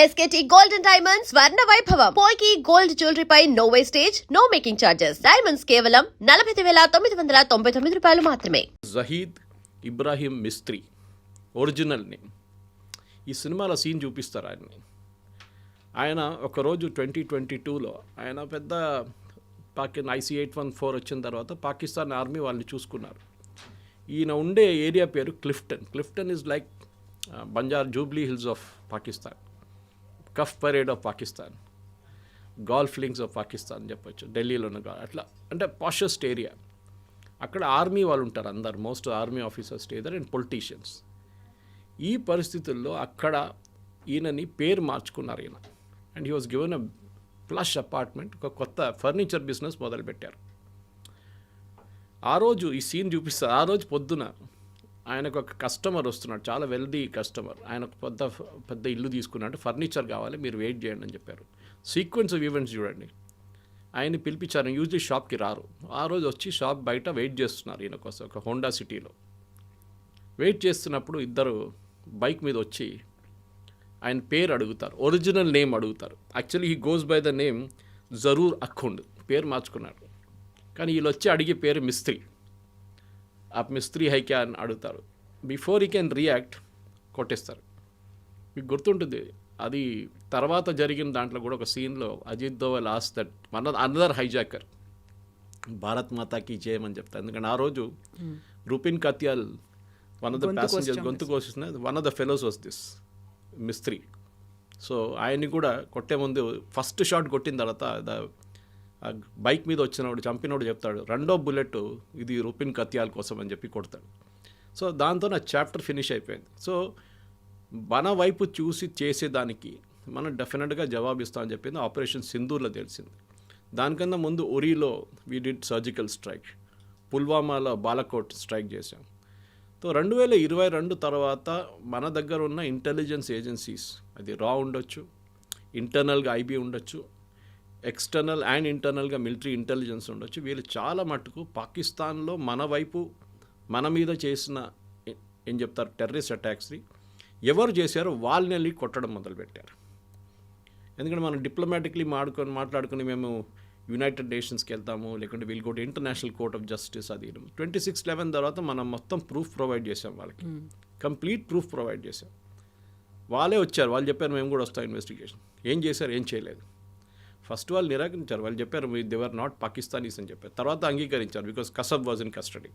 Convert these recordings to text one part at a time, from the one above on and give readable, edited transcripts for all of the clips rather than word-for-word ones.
SKT Gold and Diamonds స్వర్ణ వైభవం. పోల్కి గోల్డ్ జ్యువెలరీ పై no wastage, no making charges. Diamonds కేవలం 45,999 రూపాయలు మాత్రమే. Zahid Ibrahim Mistry original name. ఈ సినిమాలో సీన్ చూపిస్తారు ఆయన్ని. ఆయన ఒకరోజు 2022లో ఆయన పెద్ద IC-814 వచ్చిన తర్వాత పాకిస్తాన్ ఆర్మీ వాళ్ళని చూసుకున్నారు. ఈయన ఉండే ఏరియా పేరు Clifton is like Banjara Jubilee Hills of Pakistan, Cuff Parade of Pakistan, Golf Links of Pakistan చెప్పొచ్చు. ఢిల్లీలో ఉన్న అట్లా అంటే పాషెస్ట్ ఏరియా. అక్కడ ఆర్మీ వాళ్ళు ఉంటారు అందరు, most army officers stay there and politicians. ఈ పరిస్థితుల్లో అక్కడ ఈయనని పేరు మార్చుకున్నారు ఈయన. And he was given a plush apartment, ఒక కొత్త ఫర్నిచర్ బిజినెస్ మొదలుపెట్టారు. ఆ రోజు ఈ సీన్ చూపిస్తారు. ఆ రోజు పొద్దున ఆయనకు ఒక కస్టమర్ వస్తున్నాడు, చాలా వెల్దీ కస్టమర్. ఆయన పెద్ద ఇల్లు తీసుకున్నాడు, ఫర్నిచర్ కావాలి, మీరు వెయిట్ చేయండి అని చెప్పారు. సీక్వెన్స్ ఆఫ్ ఈవెంట్స్ చూడండి. ఆయన్ని పిలిపించారు. యూజువల్లీ షాప్కి రారు. ఆ రోజు వచ్చి షాప్ బయట వెయిట్ చేస్తున్నారు ఈయన కోసం, ఒక హోండా సిటీలో వెయిట్ చేస్తున్నప్పుడు ఇద్దరు బైక్ మీద వచ్చి ఆయన పేరు అడుగుతారు, ఒరిజినల్ నేమ్ అడుగుతారు. Actually he goes by the name Zaroor Akhund, పేరు మార్చుకున్నాడు. కానీ వీళ్ళు వచ్చి అడిగే పేరు మిస్త్రీ. ఆ మిస్త్రీ హైక్యా అని అడుగుతారు. బిఫోర్ ఈ కెన్ రియాక్ట్ కొట్టేస్తారు. మీకు గుర్తుంటుంది అది తర్వాత జరిగిన దాంట్లో కూడా ఒక సీన్లో Ajit Doval as that another hijacker Bharat మాతాకి జయమని చెప్తారు. ఎందుకంటే ఆ రోజు Rupin Katyal one of the passengers గొంతు కోసిన one of the fellows was this Mistry. So ఆయన్ని కూడా కొట్టే ముందు ఫస్ట్ షాట్ కొట్టిన తర్వాత బైక్ మీద వచ్చినవాడు చంపినోడు చెప్తాడు, రెండో బుల్లెట్ ఇది రూపిన్ కత్యాల్ కోసం అని చెప్పి కొడతాడు. సో దాంతో నా చాప్టర్ ఫినిష్ అయిపోయింది. సో మన వైపు చూసి చేసేదానికి మనం డెఫినెట్గా జవాబిస్తామని చెప్పింది ఆపరేషన్ సింధూర్లో తెలిసింది. దానికన్నా ముందు ఉరీలో వీ డిడ్ సర్జికల్ స్ట్రైక్, పుల్వామాలో బాలకోట్ స్ట్రైక్ చేశాం. సో 2022 తర్వాత మన దగ్గర ఉన్న ఇంటెలిజెన్స్ ఏజెన్సీస్, అది రా ఉండొచ్చు, ఇంటర్నల్గా IB ఉండొచ్చు, ఎక్స్టర్నల్ అండ్ ఇంటర్నల్గా మిలిటరీ ఇంటెలిజెన్స్ ఉండొచ్చు. వీళ్ళు చాలా మటుకు పాకిస్తాన్లో మన వైపు మన మీద చేసిన ఏం చెప్తారు టెర్రరిస్ట్ అటాక్స్ని ఎవరు చేశారో వాళ్ళని వెళ్ళి కొట్టడం మొదలుపెట్టారు. ఎందుకంటే మనం డిప్లొమాటిక్లీ మాట్లాడుకుని మేము యునైటెడ్ నేషన్స్కి వెళ్తాము, లేకుంటే we'll go to international court of justice. అది 26/11 తర్వాత మనం మొత్తం ప్రూఫ్ ప్రొవైడ్ చేసాం వాళ్ళకి, కంప్లీట్ ప్రూఫ్ ప్రొవైడ్ చేసాం. వాళ్ళే వచ్చారు, వాళ్ళు చెప్పారు మేము కూడా వస్తాం ఇన్వెస్టిగేషన్. ఏం చేశారు, ఏం చేయలేదు. ఫస్ట్ వాళ్ళు నిరాకరించారు. వాళ్ళు చెప్పారు దే వర్ నాట్ పాకిస్తానీస్ అని చెప్పారు. తర్వాత అంగీకరించారు because Kasab was in custody.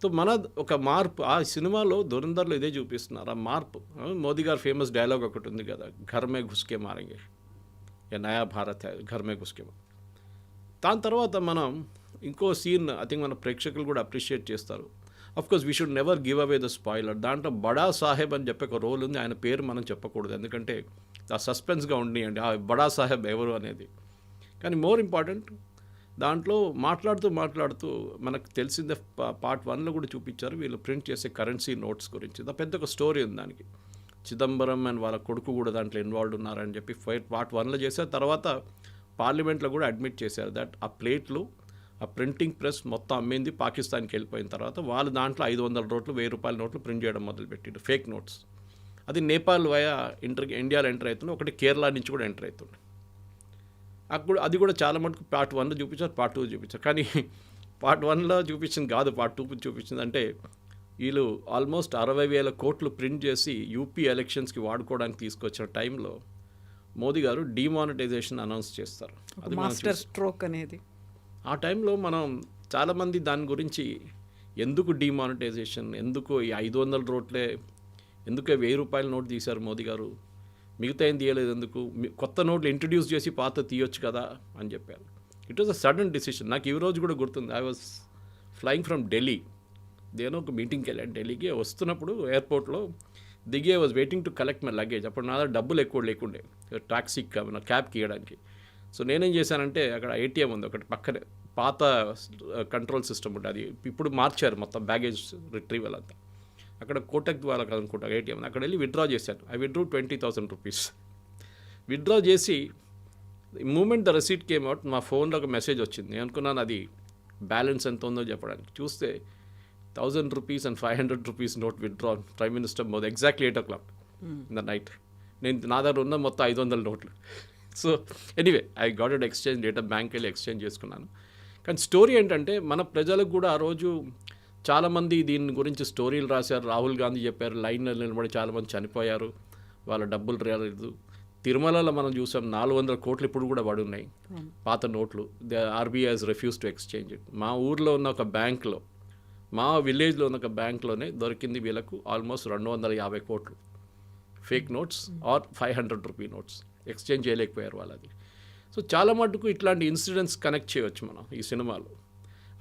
So మన ఒక మార్పు ఆ సినిమాలో దురందర్లో ఇదే చూపిస్తున్నారు. ఆ మార్పు మోదీ గారు ఫేమస్ డైలాగ్ ఒకటి ఉంది కదా, ఘర్ మే ఘుస్కే మారేంగే, ఏ నయా భారత్ హై ఘర్ మే ఘుస్కే. దాని తర్వాత మనం ఇంకో సీన్ ఐ థింక్ మన ప్రేక్షకులు కూడా అప్రిషియేట్ చేస్తారు. Of course we should never give away the spoiler. దాంట్లో బడా సాహెబ్ అని చెప్పే ఒక రోల్ ఉంది. ఆయన పేరు మనం చెప్పకూడదు, ఎందుకంటే ఆ సస్పెన్స్గా ఉండియండి ఆ బడా సాహెబ్ ఎవరు అనేది. కానీ మోర్ ఇంపార్టెంట్ దాంట్లో మాట్లాడుతూ మనకు తెలిసిందే పార్ట్ 1లో కూడా చూపించారు వీళ్ళు ప్రింట్ చేసే కరెన్సీ నోట్స్ గురించి. పెద్ద ఒక స్టోరీ ఉంది దానికి. చిదంబరం అండ్ వాళ్ళ కొడుకు కూడా దాంట్లో ఇన్వాల్వ్ ఉన్నారని చెప్పి పార్ట్ 1లో చేశారు. తర్వాత పార్లమెంట్లో కూడా అడ్మిట్ చేశారు దట్ ఆ ప్లేట్లు ఆ ప్రింటింగ్ ప్రెస్ మొత్తం అమ్మింది పాకిస్తాన్కి వెళ్ళిపోయిన తర్వాత వాళ్ళు దాంట్లో 500 నోట్లు 1000 రూపాయల నోట్లు ప్రింట్ చేయడం మొదలుపెట్టిండు, ఫేక్ నోట్స్. అది నేపాల్ వయా ఇండియాలో ఎంటర్ అవుతుంది, ఒకటి కేరళ నుంచి కూడా ఎంటర్ అవుతుంది. అప్పుడు అది కూడా చాలా మటుకు పార్ట్ 1లో చూపించారు, పార్ట్ 2 చూపించారు. కానీ పార్ట్ 1లో చూపించింది కాదు, పార్ట్ 2 చూపించింది. అంటే వీళ్ళు ఆల్మోస్ట్ 60,000 కోట్లు ప్రింట్ చేసి యూపీ ఎలక్షన్స్కి వాడుకోవడానికి తీసుకొచ్చిన టైంలో మోదీ గారు డిమానిటైజేషన్ అనౌన్స్ చేస్తారు. అది మాస్టర్ స్ట్రోక్ అనేది. ఆ టైంలో మనం చాలామంది దాని గురించి ఎందుకు డిమానిటైజేషన్, ఎందుకు ఈ 500 నోట్లే, ఎందుకు 1000 రూపాయల నోట్ తీశారు మోదీ గారు, మిగతా ఏం తీయలేదు ఎందుకు, కొత్త నోట్లు ఇంట్రడ్యూస్ చేసి పాత తీయొచ్చు కదా అని చెప్పారు. It was a sudden decision. నాకు ఈ రోజు కూడా గుర్తుంది. I was flying from Delhi, దేనో ఒక మీటింగ్కి వెళ్ళాను ఢిల్లీకి. వస్తున్నప్పుడు ఎయిర్పోర్ట్లో దిగి I was waiting to collect my luggage. అప్పుడు నా దగ్గర డబ్బులు ఎక్కువ లేకుండే టాక్సీకి క్యాబ్కి ఇవ్వడానికి. సో నేనేం చేశానంటే అక్కడ ATM ఉంది ఒకటి పక్కనే, పాత కంట్రోల్ సిస్టమ్ ఉంటుంది, అది ఇప్పుడు మార్చారు మొత్తం బ్యాగేజ్ రిట్రీవల్ అంతా. అక్కడ కోటక్ ద్వారా అనుకుంటా ATM, అక్కడ వెళ్ళి విత్డ్రా చేశాను. I withdrew 20,000 rupees. విత్డ్రా చేసి moment the receipt came out, మా ఫోన్లో ఒక మెసేజ్ వచ్చింది. నేను అనుకున్నాను అది బ్యాలెన్స్ ఎంత ఉందో చెప్పడానికి. చూస్తే 1,000 rupees and 500 rupees note withdrawn. Prime Minister Modi, exactly 8 o'clock in the night. నా దగ్గర ఉన్న మొత్తం 500 నోట్లు. So anyway I got it exchange data, bank వెళ్ళి ఎక్స్చేంజ్ చేసుకున్నాను. కానీ స్టోరీ ఏంటంటే మన ప్రజలకు కూడా ఆ రోజు చాలామంది దీని గురించి స్టోరీలు రాశారు. రాహుల్ గాంధీ చెప్పారు, లైన్లో నిలబడి చాలామంది చనిపోయారు, వాళ్ళ డబ్బులు రాలేదు. తిరుమలలో మనం చూసాం 400 కోట్లు ఇప్పుడు కూడా పడి ఉన్నాయి పాత నోట్లు. RBI has refuse to exchange it. మా ఊర్లో ఉన్న ఒక బ్యాంక్లో, మా విలేజ్లో ఉన్న ఒక బ్యాంక్లోనే దొరికింది వీళ్ళకు ఆల్మోస్ట్ 250 కోట్లు fake notes are 500 rupee notes. Exchange చేయలేకపోయారు వాళ్ళది. సో చాలా మటుకు ఇట్లాంటి ఇన్సిడెంట్స్ కనెక్ట్ చేయవచ్చు మనం ఈ సినిమాలో.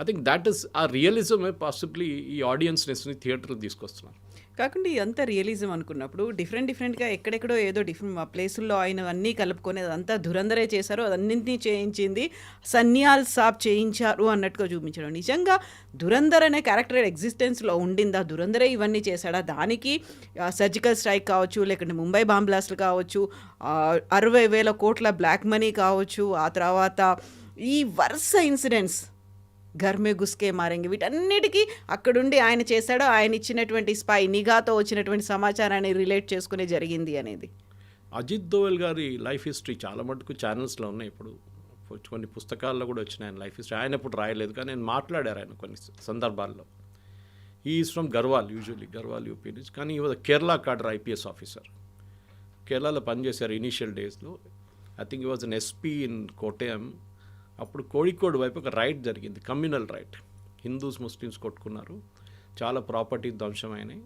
ఐ థింక్ దాట్ ఈస్ ఆ రియలిజమే పాసిబ్లీ ఈ ఆడియన్స్ని థియేటర్కి తీసుకొస్తున్నారు. కాకుండా ఇదంతా రియలిజం అనుకున్నప్పుడు డిఫరెంట్గా ఎక్కడెక్కడో ఏదో డిఫరెంట్ ప్లేసుల్లో ఆయన అన్నీ కలుపుకొని అదంతా ధురంధరే చేశారు, అదన్నింటినీ చేయించింది సన్యాల్ సాబ్ చేయించారు అన్నట్టుగా చూపించడం. నిజంగా ధురంధర్ అనే క్యారెక్టర్ ఎగ్జిస్టెన్స్లో ఉండిందా? ధురంధరే ఇవన్నీ చేశాడా? దానికి సర్జికల్ స్ట్రైక్ కావచ్చు, లేకుంటే ముంబై బాంబ్ బ్లాస్ట్లు కావచ్చు, 60,000 కోట్ల బ్లాక్ మనీ కావచ్చు, ఆ తర్వాత ఈ వరుస ఇన్సిడెంట్స్ ఘర్ మే గుస్కే మారేంగే, వీటన్నిటికీ అక్కడుండి ఆయన చేశాడో, ఆయన ఇచ్చినటువంటి స్పై నిఘాతో వచ్చినటువంటి సమాచారాన్ని రిలేట్ చేసుకునే జరిగింది అనేది. అజిత్ దోవల్ గారి లైఫ్ హిస్టరీ చాలా మటుకు ఛానల్స్లో ఉన్నాయి. ఇప్పుడు కొన్ని పుస్తకాల్లో కూడా వచ్చినాయి ఆయన లైఫ్ హిస్టరీ. ఆయన ఇప్పుడు రాయలేదు, కానీ నేను మాట్లాడారు ఆయన కొన్ని సందర్భాల్లో. ఈ is from Garhwal, usually Garhwal UP నుంచి. కానీ ఈ was Kerala cadre IPS officer. కేరళలో పనిచేశారు ఇనీషియల్ డేస్లో. ఐ థింక్ ఈ was an SP in Kottayam. అప్పుడు కోడికోడ్ వైపు ఒక రైట్ జరిగింది, కమ్యూనల్ రైట్. హిందూస్ ముస్లిమ్స్ కొట్టుకున్నారు, చాలా ప్రాపర్టీ ధ్వంసమైనాయి,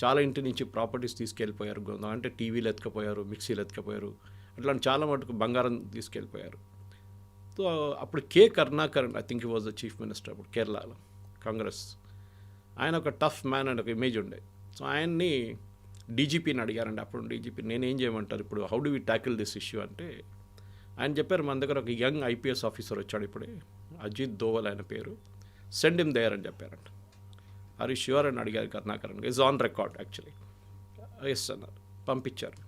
చాలా ఇంటి నుంచి ప్రాపర్టీస్ తీసుకెళ్ళిపోయారు. అంటే టీవీలు ఎత్తుకపోయారు, మిక్సీలు ఎత్తుకపోయారు, అట్లాంటి చాలా మటుకు బంగారం తీసుకెళ్ళిపోయారు. సో అప్పుడు K Karunakaran, I think he was the chief minister అప్పుడు కేరళలో, కాంగ్రెస్. ఆయన ఒక టఫ్ మ్యాన్ అని ఒక ఇమేజ్ ఉండే. సో ఆయన్ని డీజీపీని అడిగారండి. అప్పుడు డీజీపీ నేనేం చేయమంటారు ఇప్పుడు, how do we tackle this issue అంటే ఆయన చెప్పారు, మన దగ్గర ఒక యంగ్ ఐపీఎస్ ఆఫీసర్ వచ్చాడు ఇప్పుడే, అజిత్ దోవల్ ఆయన పేరు, సెండ్ హిమ్ దేర్ అని చెప్పారంట. ఆర్ ష్యూర్ అని అడిగారు Karunakaran. Is on record actually. Yes అన్నారు, పంపించారు.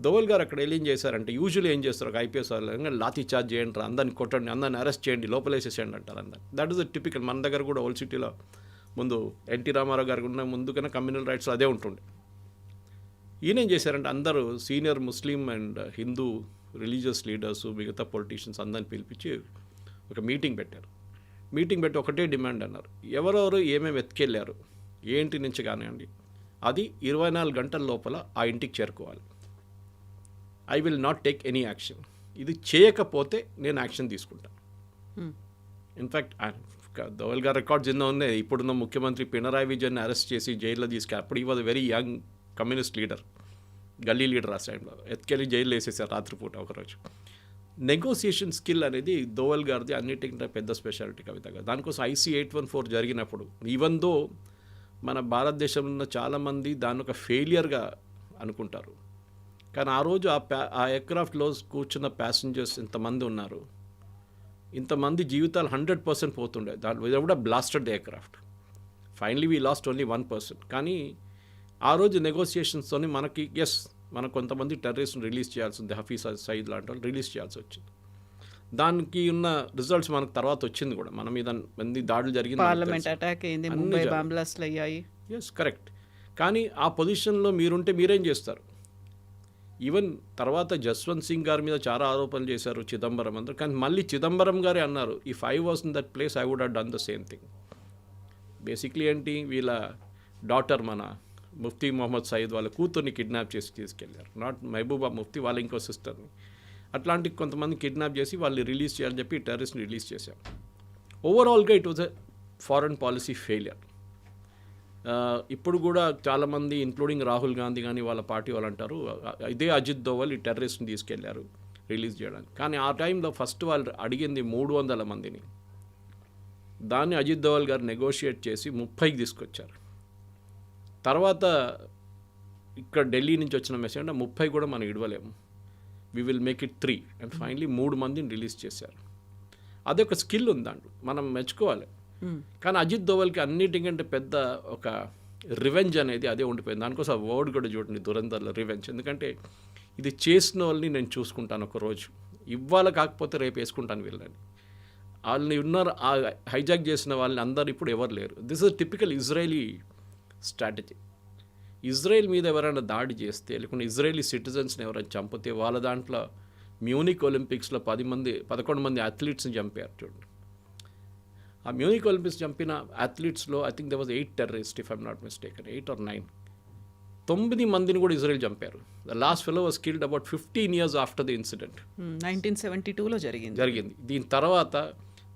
దోవల్ గారు అక్కడ ఏం చేశారంటే, యూజువల్లీ ఏం చేస్తారు ఒక ఐపీఎస్ వాళ్ళు, లాఠీ చార్జ్ చేయండి, అందరిని కొట్టండి, అందరిని అరెస్ట్ చేయండి, లోపలేసేసేయండి అంటారు అందరు. That is the typical. మన దగ్గర కూడా ఓల్డ్ సిటీలో ముందు ఎన్టీ రామారావు గారికి ఉన్న ముందుకన్నా కమ్యూనల్ రైట్స్ అదే ఉంటుండే. ఈయన ఏం చేశారంటే, అందరూ senior Muslim and Hindu religious leaders, మిగతా పొలిటీషియన్స్ అందరిని పిలిపించి ఒక మీటింగ్ పెట్టారు. మీటింగ్ పెట్టి ఒకటే డిమాండ్ అన్నారు, ఎవరెవరు ఏమేమి ఎత్తుకెళ్ళారు, ఏంటి నుంచి కానివ్వండి, అది 24 గంటల లోపల ఆ ఇంటికి చేరుకోవాలి. I will not take any action. ఇది చేయకపోతే నేను యాక్షన్ తీసుకుంటాను. ఇన్ఫ్యాక్ట్ దోవల్ గారు రికార్డ్స్ ఎన్నో ఉన్నాయి. ఇప్పుడున్న ముఖ్యమంత్రి పినరాయి విజయన్ని అరెస్ట్ చేసి జైల్లో తీసుకెళ్ళి, అప్పుడు ఈ was very young communist leader, గల్లీ లీడర్. ఆ టైంలో ఎత్తుకెళ్ళి జైల్లో వేసేసారు రాత్రిపూట ఒకరోజు. నెగోసియేషన్ స్కిల్ అనేది దోవల్ గారిది అన్నిటికంటే పెద్ద స్పెషాలిటీ కవిత గారు. దానికోసం ఐసీ 814 జరిగినప్పుడు, ఈవెన్ దో మన భారతదేశంలో ఉన్న చాలామంది దాన్ని ఒక ఫెయిలియర్గా అనుకుంటారు, కానీ ఆ రోజు ఆ ఎయిర్క్రాఫ్ట్లో కూర్చున్న ప్యాసింజర్స్ ఇంతమంది ఉన్నారు, ఇంతమంది జీవితాలు 100% పోతుండే. దాని కూడా blasted the aircraft. Finally we last only 1%. కానీ ఆ రోజు నెగోసియేషన్స్తో మనకి మనకు కొంతమంది టెర్రరిస్ట్ని రిలీజ్ చేయాల్సి ఉంది, హఫీజ్ సయీద్ లాంటి వాళ్ళు రిలీజ్ చేయాల్సి వచ్చింది. దానికి ఉన్న రిజల్ట్స్ మనకు తర్వాత వచ్చింది కూడా. మన మీద మంది దాడులు జరిగింది, పార్లమెంట్ అటాక్ అయింది, ముంబై బాంబ్ బ్లాస్ట్లు అయ్యాయి. కరెక్ట్. కానీ ఆ పొజిషన్లో మీరుంటే మీరేం చేస్తారు? ఈవెన్ తర్వాత జస్వంత్ సింగ్ గారి మీద చాలా ఆరోపణలు చేశారు, చిదంబరం అందరూ. కానీ మళ్ళీ చిదంబరం గారే అన్నారు, if I was in that place I would have done the same thing. Basically ఏంటి, వీళ్ళ డాటర్ మన ముఫ్తీ మొహమ్మద్ సయీద్ వాళ్ళ కూతుర్ని కిడ్నాప్ చేసి తీసుకెళ్లారు. నాట్ మహబూబా ముఫ్తీ, వాళ్ళ ఇంకో సిస్టర్ని. అట్లాంటి కొంతమంది కిడ్నాప్ చేసి వాళ్ళు రిలీజ్ చేయాలని చెప్పి టెర్రరిస్ట్ని రిలీజ్ చేశారు. ఓవరాల్గా it was a foreign policy failure. ఇప్పుడు కూడా చాలామంది ఇంక్లూడింగ్ రాహుల్ గాంధీ కానీ వాళ్ళ పార్టీ వాళ్ళు అంటారు, ఇదే అజిత్ దోవల్ ఈ టెర్రరిస్ట్ని తీసుకెళ్లారు రిలీజ్ చేయడానికి. కానీ ఆ టైంలో ఫస్ట్ వాళ్ళు అడిగింది 300 మందిని. దాన్ని అజిత్ దోవల్ గారు నెగోషియేట్ చేసి 30కి తీసుకొచ్చారు. తర్వాత ఇక్కడ ఢిల్లీ నుంచి వచ్చిన మెసేజ్ అంటే 30 కూడా మనం ఇడవలేము, we will make it 3 and finally 3 మందిని రిలీజ్ చేశారు. అదొక స్కిల్ ఉందండి, మనం మెచ్చుకోవాలి. కానీ అజిత్ దోవల్కి అన్నిటికంటే పెద్ద ఒక రివెంజ్ అనేది అదే ఉండిపోయింది. దానికోసం ఆ వర్డ్ కూడా చూడండి, దురంధర్లో రివెంజ్. ఎందుకంటే ఇది చేసిన వాళ్ళని నేను చూసుకుంటాను ఒకరోజు, ఇవాళ కాకపోతే రేపు వేసుకుంటాను వీళ్ళని. వాళ్ళని ఉన్నారు, ఆ హైజాక్ చేసిన వాళ్ళని అందరు ఇప్పుడు ఎవరు లేరు. This is typical Israeli strategy. Israel మీద ఎవరైనా దాడి చేస్తే లేకుంటే ఇజ్రాయలీ సిటిజన్స్ని ఎవరైనా చంపితే వాళ్ళ దాంట్లో మ్యూనిక్ ఒలింపిక్స్లో 11 మంది అథ్లీట్స్ని చంపారు చూడండి. ఆ మ్యూనిక్ ఒలింపిక్స్ చంపిన అథ్లీట్స్లో I think they was 8 terrorist if I'm not mistaken, 8 or 9. 9 మందిని కూడా ఇజ్రాయెల్ చంపారు. The last fellow was killed about 15 years after the incident. 1972లో జరిగింది. దీని తర్వాత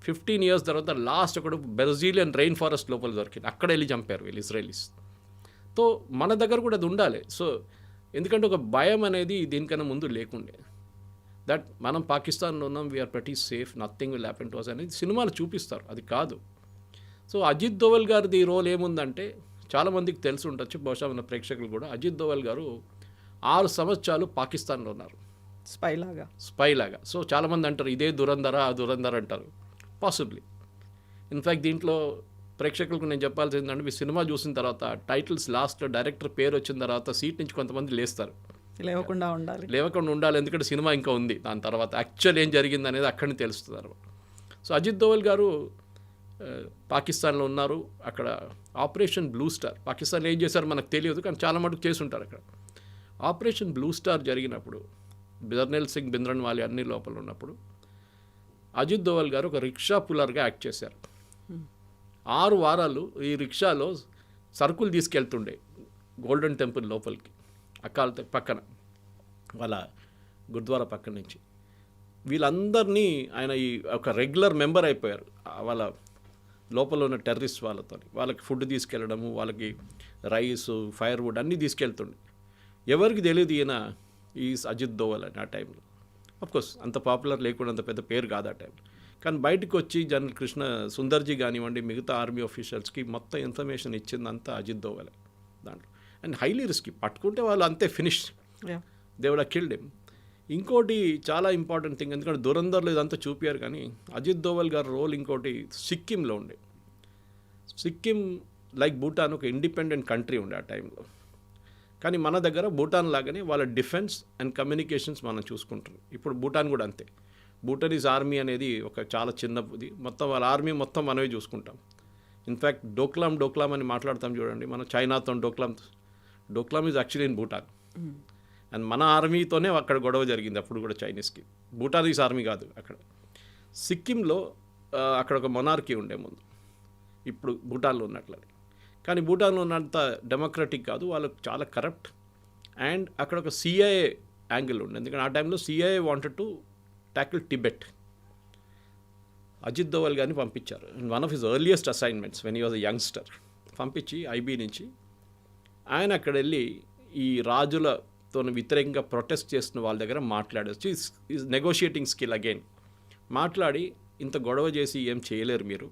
15 years తర్వాత లాస్ట్ ఒకడు బ్రెజిలియన్ రెయిన్ ఫారెస్ట్ లోపల దొరికింది, అక్కడ వెళ్ళి చంపారు వీళ్ళు ఇజ్రాయలీస్. సో మన దగ్గర కూడా అది ఉండాలి. సో ఎందుకంటే ఒక భయం అనేది దీనికన్నా ముందు లేకుండే, దట్ మనం పాకిస్తాన్లో ఉన్నాం, we're pretty safe, nothing will happen to us అనేది సినిమాలు చూపిస్తారు, అది కాదు. సో అజిత్ దోవల్ గారిది రోల్ ఏముందంటే చాలామందికి తెలిసి ఉండొచ్చు, బహుశా మన ప్రేక్షకులు కూడా. అజిత్ దోవల్ గారు 6 సంవత్సరాలు పాకిస్తాన్లో ఉన్నారు స్పై లాగా. సో చాలామంది అంటారు ఇదే దురంధర ఆ దురంధర అంటారు, పాసిబ్లీ. ఇన్ఫ్యాక్ట్ దీంట్లో ప్రేక్షకులకు నేను చెప్పాల్సింది ఏంటంటే, మీ సినిమా చూసిన తర్వాత టైటిల్స్ లాస్ట్లో డైరెక్టర్ పేరు వచ్చిన తర్వాత సీట్ నుంచి కొంతమంది లేస్తారు, లేవకుండా ఉండాలి, ఎందుకంటే సినిమా ఇంకా ఉంది. దాని తర్వాత యాక్చువల్ ఏం జరిగింది అనేది అక్కడిని తెలుస్తుంది అనమాట. సో అజిత్ దోవల్ గారు పాకిస్తాన్లో ఉన్నారు. అక్కడ ఆపరేషన్ బ్లూ స్టార్, పాకిస్తాన్లో ఏం చేశారో మనకు తెలియదు, కానీ చాలా మటుకు చేసి ఉంటారు అక్కడ. ఆపరేషన్ బ్లూ స్టార్ జరిగినప్పుడు జర్నల్ సింగ్ భింద్రన్వాలే అన్ని లోపల ఉన్నప్పుడు అజిత్ దోవల్ గారు ఒక రిక్షా పుల్లర్గా యాక్ట్ చేశారు. 6 వారాలు ఈ రిక్షాలో సరుకులు తీసుకెళ్తుండే గోల్డెన్ టెంపుల్ లోపలికి, అకాల్ పక్కన వాళ్ళ గురుద్వారా పక్కన నుంచి. వీళ్ళందరినీ ఆయన ఈ ఒక రెగ్యులర్ మెంబర్ అయిపోయారు వాళ్ళ లోపల ఉన్న టెర్రరిస్ట్ వాళ్ళకి ఫుడ్ తీసుకెళ్ళడము, వాళ్ళకి రైస్, ఫైర్వుడ్ అన్నీ తీసుకెళ్తుండే. ఎవరికి తెలియదు ఈయన ఈ అజిత్ దోవల్ అని ఆ టైంలో. అఫ్కోర్స్ అంత పాపులర్ లేకుండా, అంత పెద్ద పేరు కాదు ఆ టైంలో. కానీ బయటకు వచ్చి జనరల్ కృష్ణ సుందర్జీ కానివ్వండి, మిగతా ఆర్మీ ఆఫీషియల్స్కి మొత్తం ఇన్ఫర్మేషన్ ఇచ్చిందంతా అజిత్ దోవలే దాంట్లో. అండ్ హైలీ రిస్కీ, పట్టుకుంటే వాళ్ళు అంతే finish, they would have killed him. ఇంకోటి చాలా ఇంపార్టెంట్ థింగ్, ఎందుకంటే దురంధర్లో ఇదంతా చూపారు, కానీ అజిత్ దోవల్ గారి రోల్ ఇంకోటి సిక్కింలో ఉండే. సిక్కిం లైక్ భూటాన్ ఒక ఇండిపెండెంట్ కంట్రీ ఉండే ఆ టైంలో. కానీ మన దగ్గర భూటాన్ లాగానే వాళ్ళ డిఫెన్స్ అండ్ కమ్యూనికేషన్స్ మనం చూసుకుంటాం. ఇప్పుడు భూటాన్ కూడా అంతే. భూటానీస్ ఆర్మీ అనేది ఒక చాలా చిన్నది, మొత్తం వాళ్ళ ఆర్మీ మొత్తం మనమే చూసుకుంటాం. ఇన్ఫ్యాక్ట్ డోక్లాం అని మాట్లాడతాం చూడండి, మన చైనాతో Doklam is actually in Bhutan. And మన ఆర్మీతోనే అక్కడ గొడవ జరిగింది అప్పుడు కూడా చైనీస్కి, భూటానీస్ ఆర్మీ కాదు అక్కడ. సిక్కింలో అక్కడ ఒక మొనార్కీ ఉండే ముందు, ఇప్పుడు భూటాన్లో ఉన్నట్లని. కానీ భూటాన్లో ఉన్నంత డెమోక్రటిక్ కాదు, వాళ్ళకు చాలా కరప్ట్. అండ్ అక్కడ ఒక సిఐఏ యాంగిల్ ఉండే, ఎందుకంటే ఆ టైంలో CIA wanted to tackle Tibet. Ajit Doval గారిని పంపించారు. One of his earliest assignments when he was a youngster, పంపించి ఐబీ నుంచి ఆయన అక్కడ వెళ్ళి ఈ రాజులతో వ్యతిరేకంగా ప్రొటెస్ట్ చేస్తున్న వాళ్ళ దగ్గర మాట్లాడచ్చు. Is negotiating skill again. మాట్లాడి ఇంత గొడవ చేసి ఏం చేయలేరు మీరు,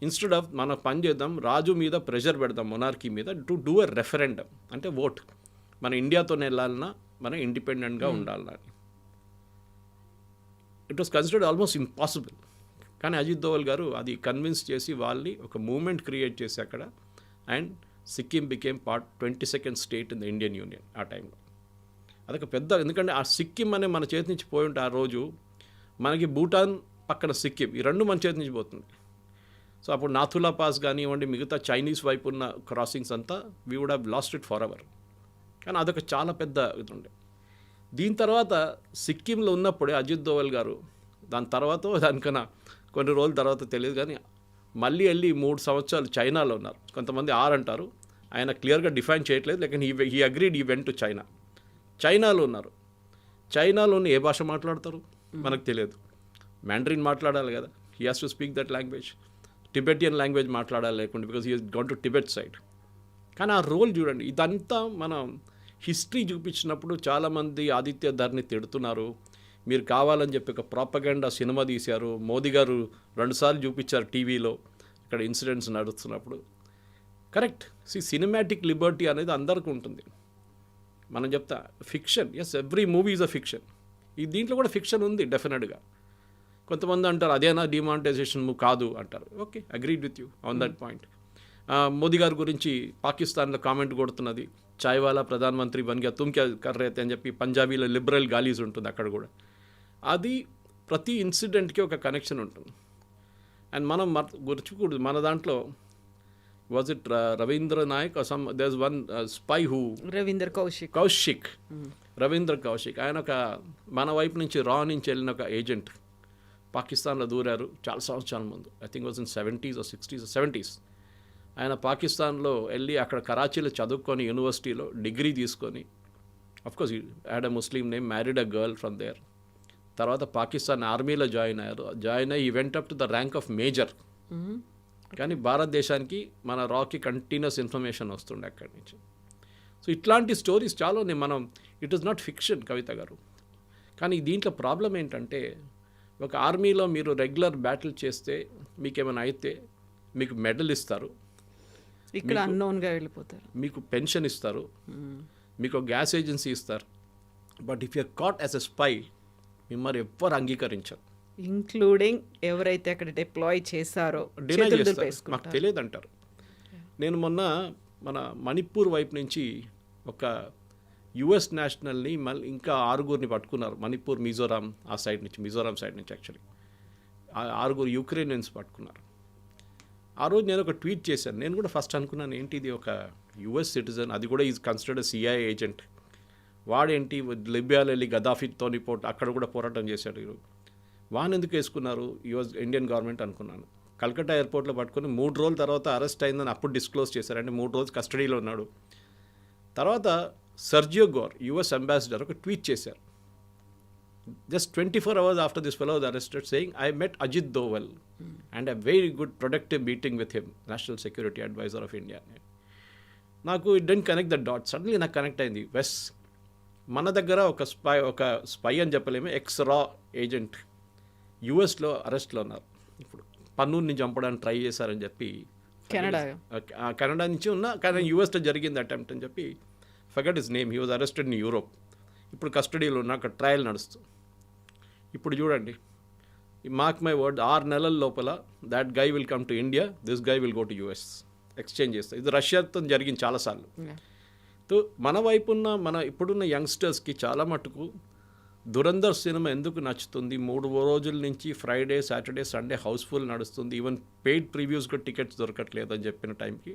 ఇన్స్టెడ్ ఆఫ్ మన పని చేద్దాం, రాజు మీద ప్రెషర్ పెడదాం, మొనార్కీ మీద, టు డూ ఎ రెఫరెండం, అంటే ఓట్, మన ఇండియాతో వెళ్ళాలన్నా మనం ఇండిపెండెంట్గా ఉండాలన్నా. It was considered almost impossible. కానీ అజిత్ దోవల్ గారు అది కన్విన్స్ చేసి వాళ్ళని ఒక మూమెంట్ క్రియేట్ చేసి అక్కడ, and Sikkim became 22nd state in the Indian union ఆ టైంలో. అదొక పెద్ద, ఎందుకంటే ఆ సిక్కిం అనే మన చేతి నుంచి పోయి ఉంటే ఆ రోజు మనకి భూటాన్ పక్కన సిక్కిం, ఈ రెండు మన చేతి నుంచి పోతుంది. సో అప్పుడు నాథులా పాస్ కానివ్వండి, మిగతా చైనీస్ వైపు ఉన్న క్రాసింగ్స్ అంతా we would have lost it for ever. కానీ అదొక చాలా పెద్ద ఇది ఉండే. దీని తర్వాత సిక్కింలో ఉన్నప్పుడే అజిత్ దోవల్ గారు, దాని తర్వాత దానికన్నా కొన్ని రోజుల తర్వాత తెలియదు కానీ మళ్ళీ వెళ్ళి 3 సంవత్సరాలు చైనాలో ఉన్నారు. కొంతమంది 6 అంటారు, ఆయన క్లియర్గా డిఫైన్ చేయట్లేదు, లేकिन he agreed, he went to చైనాలో ఉన్నారు. చైనాలోని ఏ భాష మాట్లాడతారు మనకు తెలియదు, మ్యాండరిన్ మాట్లాడాలి కదా, he has to speak that language. Tibetan language మాట్లాడాలి లేకుంటే, because he has gone to Tibet side. కానీ ఆ రోల్ చూడండి, ఇదంతా మనం హిస్టరీ చూపించినప్పుడు చాలామంది ఆదిత్య ధర్ని తిడుతున్నారు, మీరు కావాలని చెప్పి ఒక ప్రాపగండా సినిమా తీశారు, మోదీ గారు 2 సార్లు చూపించారు టీవీలో ఇక్కడ ఇన్సిడెంట్స్ నడుస్తున్నప్పుడు. కరెక్ట్, సినిమాటిక్ లిబర్టీ అనేది అందరికీ ఉంటుంది. మనం చెప్తా fiction, yes, every movie is a fiction. ఈ దీంట్లో కూడా ఫిక్షన్ ఉంది డెఫినెట్గా. కొంతమంది అంటారు అదేనా డిమానిటైజేషన్ కాదు అంటారు. Okay, agreed with you on that point. Modi గారి గురించి పాకిస్తాన్లో కామెంట్ కొడుతున్నది, చాయ్వాలా ప్రధానమంత్రి బన్ గయా తుమ్ క్యా కర్ రహే తే అని చెప్పి పంజాబీలో లిబరల్ గాలీస్ ఉంటుంది అక్కడ కూడా. అది ప్రతి ఇన్సిడెంట్కి ఒక కనెక్షన్ ఉంటుంది. అండ్ మనం గుర్చుకూడదు, మన దాంట్లో was it Ravindra Nayak or some there one spy who Ravinder Kaushik Ravindra Kaushik, ఆయన ఒక మన వైపు నుంచి నుంచి వెళ్ళిన ఒక ఏజెంట్ పాకిస్తాన్లో దూరారు చాలా సంవత్సరాల ముందు. I think was in 70s or 60s or 70s. ఆయన పాకిస్తాన్లో వెళ్ళి అక్కడ కరాచీలో చదువుకొని యూనివర్సిటీలో డిగ్రీ తీసుకొని, of course had a Muslim name, married a girl from there. తర్వాత పాకిస్తాన్ ఆర్మీలో జాయిన్ అయ్యి ఈ went up to the rank of major. కానీ భారతదేశానికి మన రాకి కంటిన్యూస్ ఇన్ఫర్మేషన్ వస్తుండే అక్కడి నుంచి. సో ఇట్లాంటి స్టోరీస్ చాలా ఉన్నాయి. మనం ఇట్ ఈస్ నాట్ ఫిక్షన్ కవిత గారు. కానీ దీంట్లో ప్రాబ్లం ఏంటంటే, ఒక ఆర్మీలో మీరు రెగ్యులర్ బ్యాటిల్ చేస్తే మీకేమైనా అయితే మీకు మెడల్ ఇస్తారు, ఇక్కడ అన్నోన్గా వెళ్ళిపోతారు, మీకు పెన్షన్ ఇస్తారు, మీకు గ్యాస్ ఏజెన్సీ ఇస్తారు. But if you're caught as a spy మిమ్మల్ని ఎవ్వరు అంగీకరించరు, ఇంక్లూడింగ్ ఎవరైతే అక్కడ డిప్లాయ్ చేశారో డినై చేస్తారు, మాకు తెలియదు అంటారు. నేను మొన్న మన మణిపూర్ వైపు నుంచి ఒక యుఎస్ నేషనల్ని మళ్ళీ ఇంకా 6 పట్టుకున్నారు. మణిపూర్ మిజోరాం ఆ సైడ్ నుంచి, మిజోరాం సైడ్ నుంచి యాక్చువల్లీ 6 యుక్రెయినియన్స్ పట్టుకున్నారు. ఆ రోజు నేను ఒక ట్వీట్ చేశాను. నేను కూడా ఫస్ట్ అనుకున్నాను ఏంటి ఇది ఒక యుఎస్ సిటిజన్, అది కూడా ఈజ్ కన్సిడర్డ్ సిఐఏ ఏజెంట్, వాడేంటి లిబియాలో వెళ్ళి గదాఫీతో అక్కడ కూడా పోరాటం చేశాడు, వాన్ ఎందుకు వేసుకున్నారు యుఎస్ ఇండియన్ గవర్నమెంట్ అనుకున్నాను. కల్కట్టా ఎయిర్పోర్ట్లో పట్టుకొని 3 రోజుల తర్వాత అరెస్ట్ అయిందని అప్పుడు డిస్క్లోజ్ చేశారు. అంటే 3 రోజులు కస్టడీలో ఉన్నాడు. తర్వాత సర్జియో గోర్ యుఎస్ అంబాసిడర్ ఒక ట్వీట్ చేశారు, just 24 hours after this fellow was arrested, saying, I met Ajit Doval and a very good productive meeting with him, National Security Advisor of India. నాకు it didn't connect the dot. Suddenly నాకు connect అయింది. మన దగ్గర ఒక spy అని చెప్పలేము, X రా agent యుఎస్లో అరెస్ట్లో ఉన్నారు. ఇప్పుడు పన్నూర్ని చంపడానికి ట్రై చేశారని చెప్పి కెనడా నుంచి ఉన్న, కానీ యుఎస్లో జరిగింది అటెంప్ట్ అని చెప్పి, forgot his name, he was arrested in Europe. ఇప్పుడు కస్టడీలో ఉన్న అక్కడ ట్రయల్ నడుస్తుంది. ఇప్పుడు చూడండి, మార్క్ మై వర్డ్, 6 నెలల లోపల that guy will come to India, this guy will go to US, exchange చేస్తారు. ఇది రష్యాతో జరిగింది చాలాసార్లు. సో మన వైపున్న మన ఇప్పుడున్న యంగ్స్టర్స్కి చాలా మటుకు దురంధర్ సినిమా ఎందుకు నచ్చుతుంది, 3 రోజుల నుంచి ఫ్రైడే సాటర్డే సండే హౌస్ఫుల్ నడుస్తుంది, ఈవెన్ పెయిడ్ ప్రివ్యూస్గా టికెట్స్ దొరకట్లేదు అని చెప్పిన టైంకి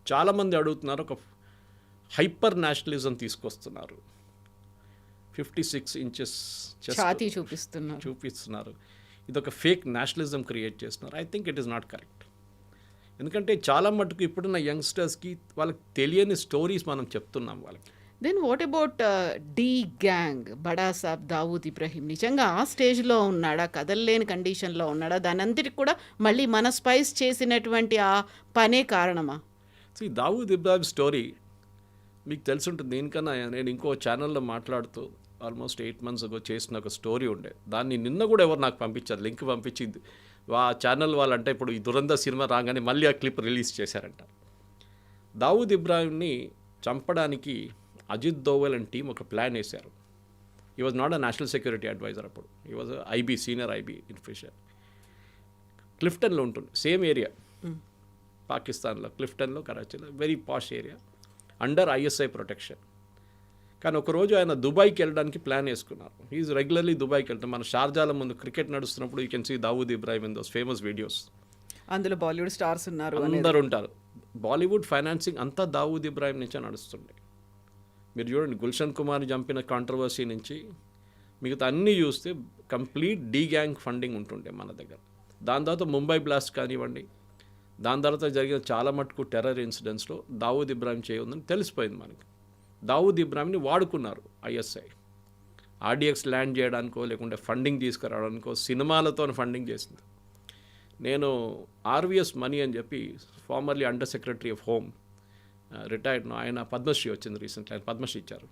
చాలామంది అడుగుతున్నారు, ఒక హైపర్ నేషనలిజం తీసుకొస్తున్నారు, 56 inches ఛాతీ చూపిస్తున్నారు, ఇది ఒక ఫేక్ నేషనలిజం క్రియేట్ చేస్తున్నారు. I think it is not correct. ఎందుకంటే చాలా మటుకు ఇప్పుడున్న యంగ్స్టర్స్కి వాళ్ళకి తెలియని స్టోరీస్ మనం చెప్తున్నాం వాళ్ళకి. Then what about D gang, బడా సాబ్ దావూద్ ఇబ్రహీం నిజంగా ఆ స్టేజ్లో ఉన్నాడా, కదలలేని కండిషన్లో ఉన్నాడా, దాని అంతటికి కూడా మళ్ళీ మన స్పైస్ చేసినటువంటి ఆ పనే కారణమా? సో ఈ దావూద్ ఇబ్రాహిం స్టోరీ మీకు తెలిసి ఉంటుంది. దీనికన్నా నేను ఇంకో ఛానల్లో మాట్లాడుతూ ఆల్మోస్ట్ 8 months ago చేసిన ఒక స్టోరీ ఉండే, దాన్ని నిన్న కూడా ఎవరు నాకు పంపించారు, లింక్ పంపించింది. ఆ ఛానల్ వాళ్ళంటే ఇప్పుడు ఈ దురంధర్ సినిమా రాగానే మళ్ళీ ఆ క్లిప్ రిలీజ్ చేశారంట. దావూద్ ఇబ్రాహింని చంపడానికి అజిత్ దోవల్ అండ్ టీం ఒక ప్లాన్ వేశారు. ఈ was not a national security adviser, అప్పుడు ఈ was IB, senior IB officer. క్లిఫ్టన్లో ఉంటుంది, సేమ్ ఏరియా పాకిస్తాన్లో, క్లిఫ్టన్లో, కరాచీలో, very posh area, under ISI protection. కానీ ఒకరోజు ఆయన దుబాయ్కి వెళ్ళడానికి ప్లాన్ వేసుకున్నారు. ఈజ్ రెగ్యులర్లీ దుబాయ్కి వెళ్తాం. మన షార్జాల ముందు క్రికెట్ నడుస్తున్నప్పుడు you can see Dawood Ibrahim in those famous videos. అందులో బాలీవుడ్ స్టార్స్ ఉన్నారు, అందరు ఉంటారు. బాలీవుడ్ ఫైనాన్సింగ్ అంతా దావూద్ ఇబ్రాహిం నుంచే నడుస్తుండే. మీరు చూడండి, గుల్షన్ కుమార్ని చంపిన కాంట్రవర్సీ నుంచి మిగతా అన్నీ చూస్తే కంప్లీట్ డీ గ్యాంగ్ ఫండింగ్ ఉంటుండే మన దగ్గర. దాని తర్వాత ముంబై బ్లాస్ట్ కానివ్వండి, దాని తర్వాత జరిగిన చాలా మటుకు టెర్రర్ ఇన్సిడెంట్స్లో దావూద్ ఇబ్రాహిం చేయఉందని తెలిసిపోయింది మనకి. దావూద్ ఇబ్రాహింని వాడుకున్నారు ఐఎస్ఐ, ఆర్డిఎక్స్ ల్యాండ్ చేయడానికో లేకుంటే ఫండింగ్ తీసుకురావడానికో, సినిమాలతో ఫండింగ్ చేసింది. నేను ఆర్వీఎస్ మనీ అని చెప్పి formerly under secretary of home, retired, ఆయన పద్మశ్రీ వచ్చింది రీసెంట్లీ, ఆయన పద్మశ్రీ ఇచ్చారు.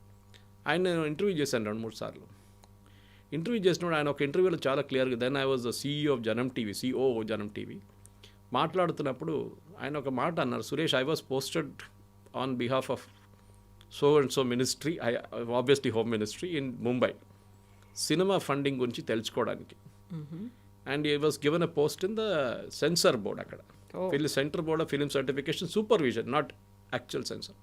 ఆయన నేను ఇంటర్వ్యూ చేశాను 2-3 సార్లు. ఇంటర్వ్యూ చేసినప్పుడు ఆయన ఒక ఇంటర్వ్యూలో చాలా క్లియర్గా, then I was the CEO of Janam TV, CEO Janam TV, మాట్లాడుతున్నప్పుడు ఆయన ఒక మాట అన్నారు, Suresh, I was posted on behalf of so and so ministry, obviously home ministry in Mumbai, cinema funding గురించి తెలుసుకోవడానికి. And he was given a post in the censor board, అక్కడ centre board of film certification supervision, not actual censor.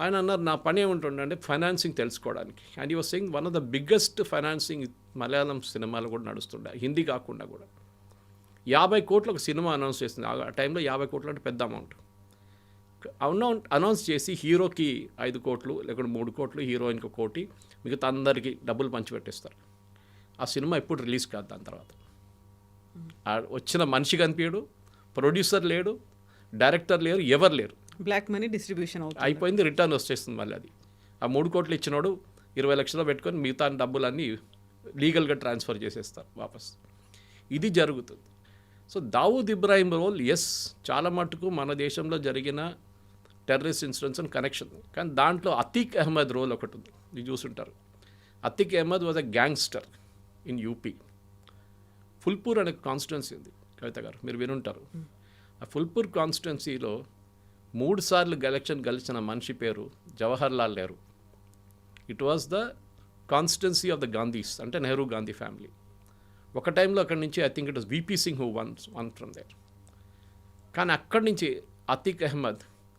ఆయన అన్నారు, నా పని ఏముంటుండే అంటే financing తెలుసుకోవడానికి. And he was saying one of the biggest financing Malayalam సినిమాలు కూడా నడుస్తుండే, హిందీ కాకుండా కూడా. 50 కోట్లు ఒక సినిమా అనౌన్స్ చేసింది. ఆ టైంలో 50 కోట్లు అంటే పెద్ద అమౌంట్. అనౌన్స్ చేసి హీరోకి 5 కోట్లు లేకుంటే 3 కోట్లు, హీరోయిన్కి 1 కోటి, మిగతా అందరికీ డబ్బులు పంచిపెట్టేస్తారు. ఆ సినిమా ఎప్పుడు రిలీజ్ కాదు. దాని తర్వాత వచ్చిన మనిషి కనిపించడు, ప్రొడ్యూసర్ లేడు, డైరెక్టర్ లేరు, ఎవరు లేరు. బ్లాక్ మనీ డిస్ట్రిబ్యూషన్ అవుతుంది. అయిపోయింది, రిటర్న్ వచ్చేస్తుంది మళ్ళీ అది. ఆ 3 కోట్లు ఇచ్చినోడు 20 లక్షలు పెట్టుకొని మిగతా డబ్బులన్నీ లీగల్గా ట్రాన్స్ఫర్ చేసేస్తారు వాపస్. ఇది జరుగుతుంది. సో దావూద్ ఇబ్రాహిం రోల్ చాలా మటుకు మన దేశంలో జరిగిన టెర్రరిస్ట్ ఇన్సిడెంట్స్ అండ్ కనెక్షన్. కానీ దాంట్లో అతీక్ అహ్మద్ రోల్ ఒకటి ఉంది, మీరు చూసుంటారు. Atiq Ahmed was a gangster in UP. Phulpur అనే కాన్స్టిట్యున్సీ ఉంది, కవిత గారు, మీరు వినుంటారు. ఆ ఫుల్పూర్ కాన్స్టిట్యున్సీలో 3 సార్లు ఎలక్షన్ గెలిచిన మనిషి పేరు Jawahar Lal Nehru. It was the constituency of the Gandhis, అంటే నెహ్రూ గాంధీ ఫ్యామిలీ. ఒక టైంలో అక్కడి నుంచి I think it was VP Singh who won from there. కానీ అక్కడి నుంచి అతీక్ అహ్మద్